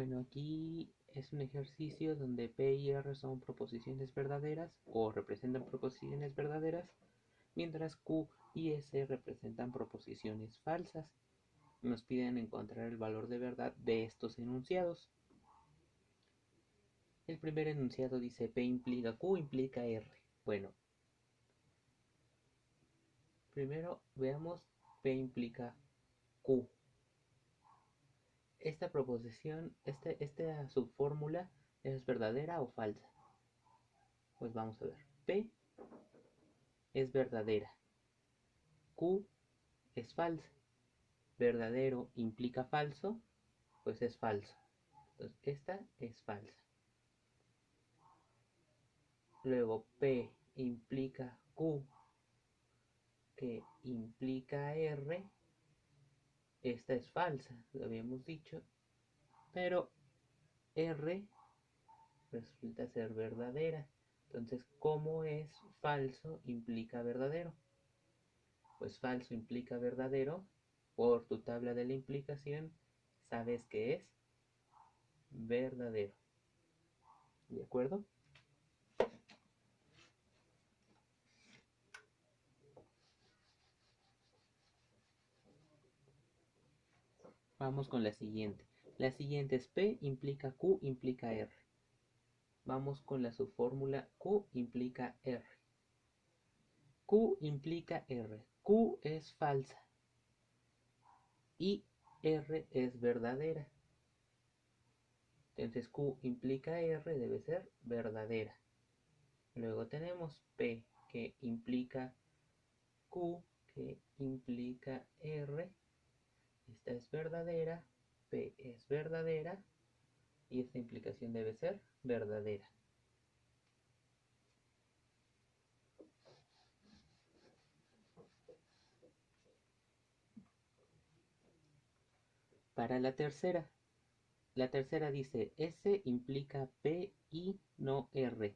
Bueno, aquí es un ejercicio donde P y R son proposiciones verdaderas o representan proposiciones verdaderas, mientras Q y S representan proposiciones falsas. Nos piden encontrar el valor de verdad de estos enunciados. El primer enunciado dice P implica Q implica R. Bueno, primero veamos P implica Q. Esta proposición, esta subfórmula, ¿es verdadera o falsa? Pues vamos a ver. P es verdadera. Q es falsa. Verdadero implica falso, pues es falso. Entonces, esta es falsa. Luego, P implica Q, que implica R. Esta es falsa, lo habíamos dicho. Pero R resulta ser verdadera. Entonces, ¿cómo es falso implica verdadero? Pues falso implica verdadero. Por tu tabla de la implicación, sabes que es verdadero. ¿De acuerdo? Vamos con la siguiente. La siguiente es P implica Q implica R. Vamos con la subfórmula Q implica R. Q implica R. Q es falsa y R es verdadera. Entonces Q implica R debe ser verdadera. Luego tenemos P que implica Q que implica R. Esta es verdadera, P es verdadera y esta implicación debe ser verdadera. Para la tercera dice S implica P y no R.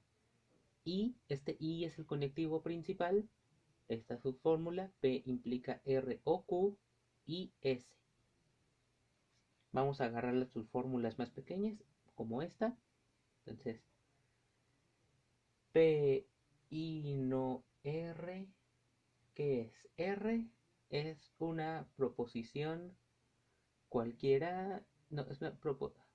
Y este I es el conectivo principal. Esta subfórmula P implica R o Q y S. Vamos a agarrar las subfórmulas más pequeñas como esta. Entonces, P y no R. ¿Qué es? R es una proposición cualquiera. No, es una proposición.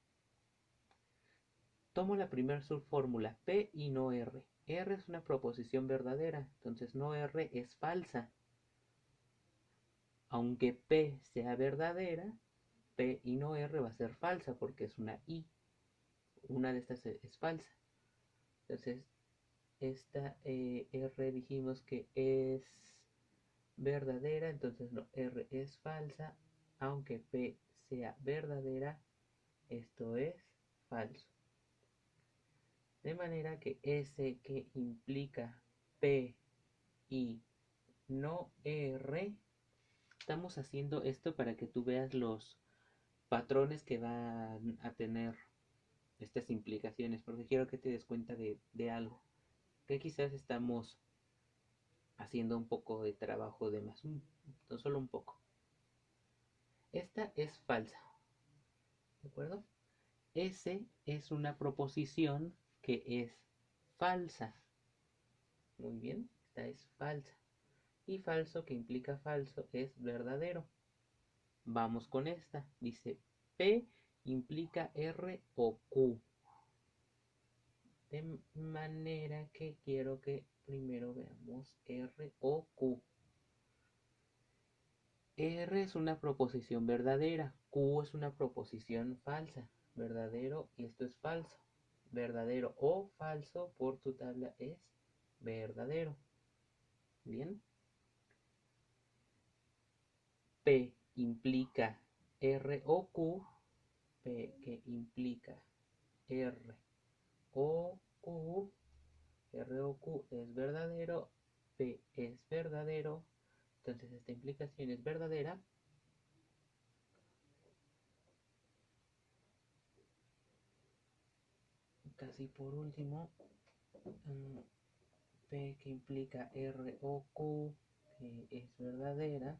Tomo la primera subfórmula, P y no R. R es una proposición verdadera, entonces no R es falsa. Aunque P sea verdadera, P y no R va a ser falsa porque es una I. Una de estas es falsa. Entonces, esta R dijimos que es verdadera, entonces no, R es falsa. Aunque P sea verdadera, esto es falso. De manera que S que implica P y no R, estamos haciendo esto para que tú veas los patrones que van a tener estas implicaciones, porque quiero que te des cuenta de algo, que quizás estamos haciendo un poco de trabajo de más, no solo un poco. Esta es falsa, ¿de acuerdo? S es una proposición que es falsa. Muy bien, esta es falsa. Y falso, que implica falso, es verdadero. Vamos con esta. Dice P implica R o Q. De manera que quiero que primero veamos R o Q. R es una proposición verdadera. Q es una proposición falsa. Verdadero y esto es falso. Verdadero o falso por tu tabla es verdadero. Bien. P implica R o Q. P que implica R o Q. R o Q es verdadero. P es verdadero. Entonces esta implicación es verdadera. Casi por último, P que implica R o Q, que es verdadera,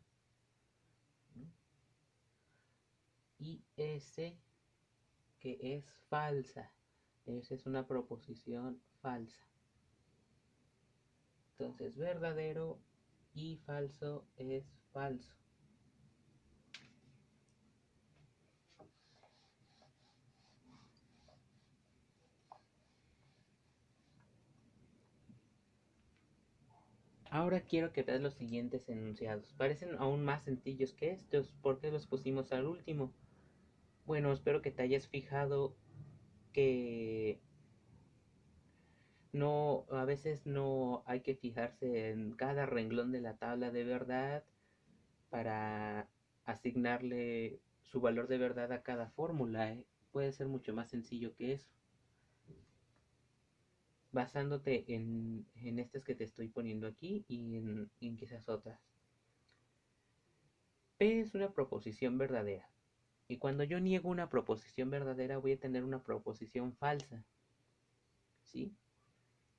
¿no? Y S que es falsa. Esa es una proposición falsa. Entonces, verdadero y falso es falso. Ahora quiero que veas los siguientes enunciados. Parecen aún más sencillos que estos. ¿Por qué los pusimos al último? Bueno, espero que te hayas fijado que no, a veces no hay que fijarse en cada renglón de la tabla de verdad para asignarle su valor de verdad a cada fórmula, ¿eh? Puede ser mucho más sencillo que eso, basándote en estas que te estoy poniendo aquí y en quizás otras. P es una proposición verdadera. Y cuando yo niego una proposición verdadera, voy a tener una proposición falsa. ¿Sí?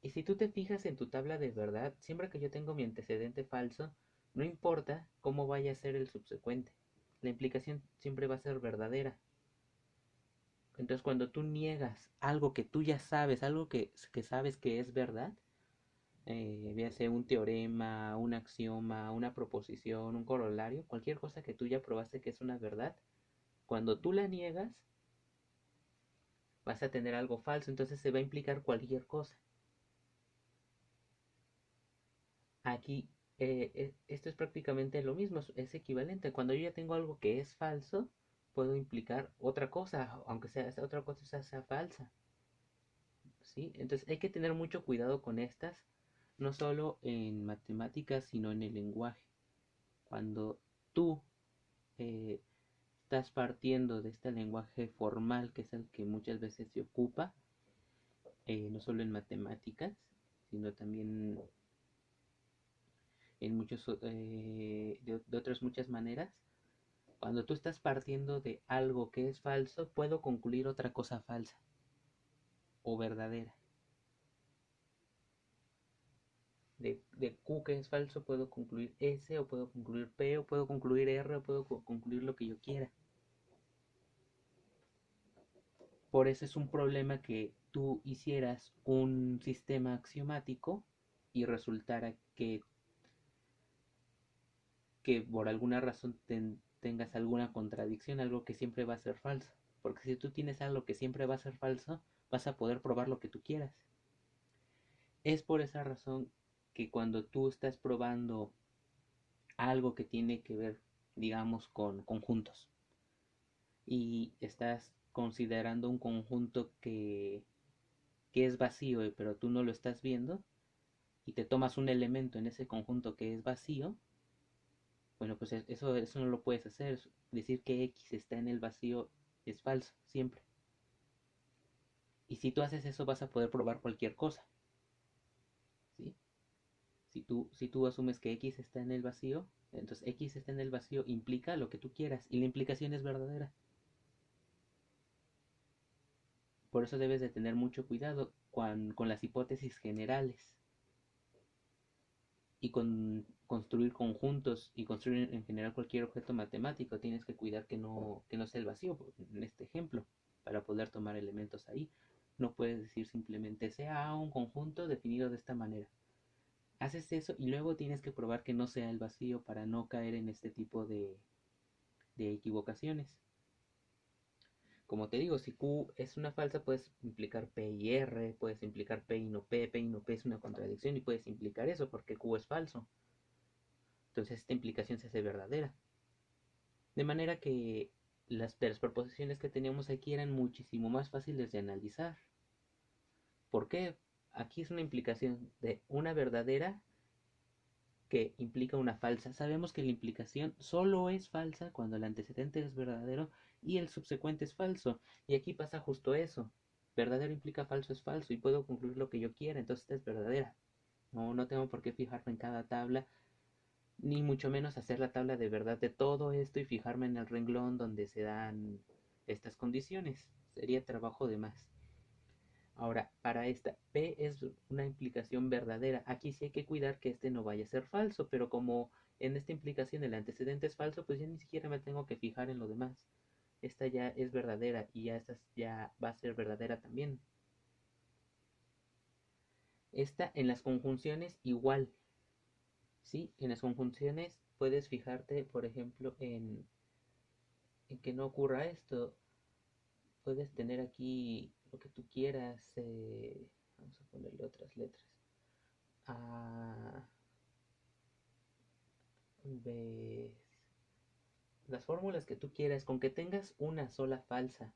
Y si tú te fijas en tu tabla de verdad, siempre que yo tengo mi antecedente falso, no importa cómo vaya a ser el subsecuente. La implicación siempre va a ser verdadera. Entonces, cuando tú niegas algo que tú ya sabes, algo que sabes que es verdad, véase un teorema, un axioma, una proposición, un corolario, cualquier cosa que tú ya probaste que es una verdad, cuando tú la niegas, vas a tener algo falso, entonces se va a implicar cualquier cosa. Aquí, esto es prácticamente lo mismo, es equivalente. Cuando yo ya tengo algo que es falso, puedo implicar otra cosa, aunque sea esa otra cosa sea falsa. ¿Sí? Entonces hay que tener mucho cuidado con estas, no solo en matemáticas, sino en el lenguaje. Cuando tú eh, estás partiendo de este lenguaje formal, que es el que muchas veces se ocupa, no solo en matemáticas, sino también en muchos, de otras muchas maneras. Cuando tú estás partiendo de algo que es falso, puedo concluir otra cosa falsa o verdadera. De Q que es falso, puedo concluir S, o puedo concluir P, o puedo concluir R, o puedo concluir lo que yo quiera. Por eso es un problema que tú hicieras un sistema axiomático y resultara que por alguna razón tengas alguna contradicción, algo que siempre va a ser falso. Porque si tú tienes algo que siempre va a ser falso, vas a poder probar lo que tú quieras. Es por esa razón que cuando tú estás probando algo que tiene que ver, digamos, con conjuntos, y estás considerando un conjunto que es vacío, pero tú no lo estás viendo, y te tomas un elemento en ese conjunto que es vacío, bueno, pues eso no lo puedes hacer. Decir que X está en el vacío es falso, siempre. Y si tú haces eso vas a poder probar cualquier cosa, ¿sí? Si tú asumes que X está en el vacío, entonces X está en el vacío implica lo que tú quieras y la implicación es verdadera. Por eso debes de tener mucho cuidado con las hipótesis generales y con construir conjuntos y construir en general cualquier objeto matemático. Tienes que cuidar que no sea el vacío, en este ejemplo, para poder tomar elementos ahí. No puedes decir simplemente sea un conjunto definido de esta manera. Haces eso y luego tienes que probar que no sea el vacío para no caer en este tipo de equivocaciones. Como te digo, si Q es una falsa, puedes implicar P y R, puedes implicar P y no P es una contradicción y puedes implicar eso porque Q es falso. Entonces esta implicación se hace verdadera. De manera que de las proposiciones que teníamos aquí eran muchísimo más fáciles de analizar. ¿Por qué? Aquí es una implicación de una verdadera que implica una falsa. Sabemos que la implicación solo es falsa cuando el antecedente es verdadero y el subsecuente es falso. Y aquí pasa justo eso. Verdadero implica falso es falso y puedo concluir lo que yo quiera, entonces esta es verdadera. No tengo por qué fijarme en cada tabla, ni mucho menos hacer la tabla de verdad de todo esto y fijarme en el renglón donde se dan estas condiciones. Sería trabajo de más. Ahora, para esta, P es una implicación verdadera. Aquí sí hay que cuidar que este no vaya a ser falso, pero como en esta implicación el antecedente es falso, pues ya ni siquiera me tengo que fijar en lo demás. esta ya es verdadera y ya esta ya va a ser verdadera también. Esta en las conjunciones igual, ¿sí? En las conjunciones puedes fijarte, por ejemplo, en que no ocurra esto. Puedes tener aquí lo que tú quieras. Vamos a ponerle otras letras. A, B, las fórmulas que tú quieras, con que tengas una sola falsa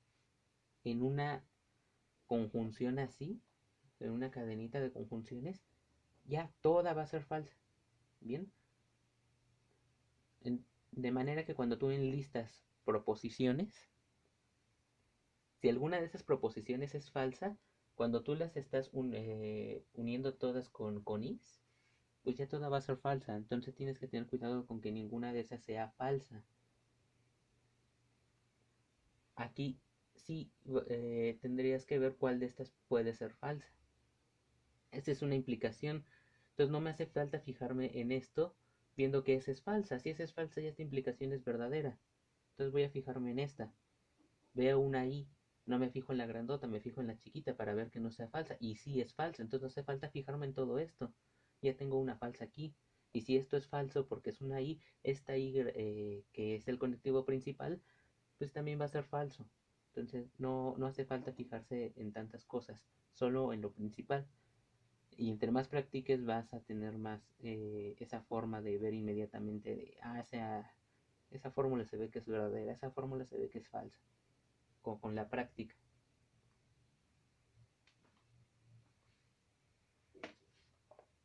en una conjunción así, en una cadenita de conjunciones, ya toda va a ser falsa. Bien, de manera que cuando tú enlistas proposiciones, si alguna de esas proposiciones es falsa, cuando tú las estás uniendo todas con is, pues ya toda va a ser falsa. Entonces tienes que tener cuidado con que ninguna de esas sea falsa. Aquí sí tendrías que ver cuál de estas puede ser falsa. Esta es una implicación. Entonces no me hace falta fijarme en esto viendo que esa es falsa. Si esa es falsa, ya esta implicación es verdadera. Entonces voy a fijarme en esta. Veo una I, no me fijo en la grandota, me fijo en la chiquita para ver que no sea falsa. Y sí es falsa, entonces no hace falta fijarme en todo esto. Ya tengo una falsa aquí. Y si esto es falso porque es una I, esta I que es el conectivo principal, pues también va a ser falso. Entonces no hace falta fijarse en tantas cosas, solo en lo principal. Y entre más practiques vas a tener más esa forma de ver inmediatamente de, esa fórmula se ve que es verdadera, esa fórmula se ve que es falsa, con la práctica.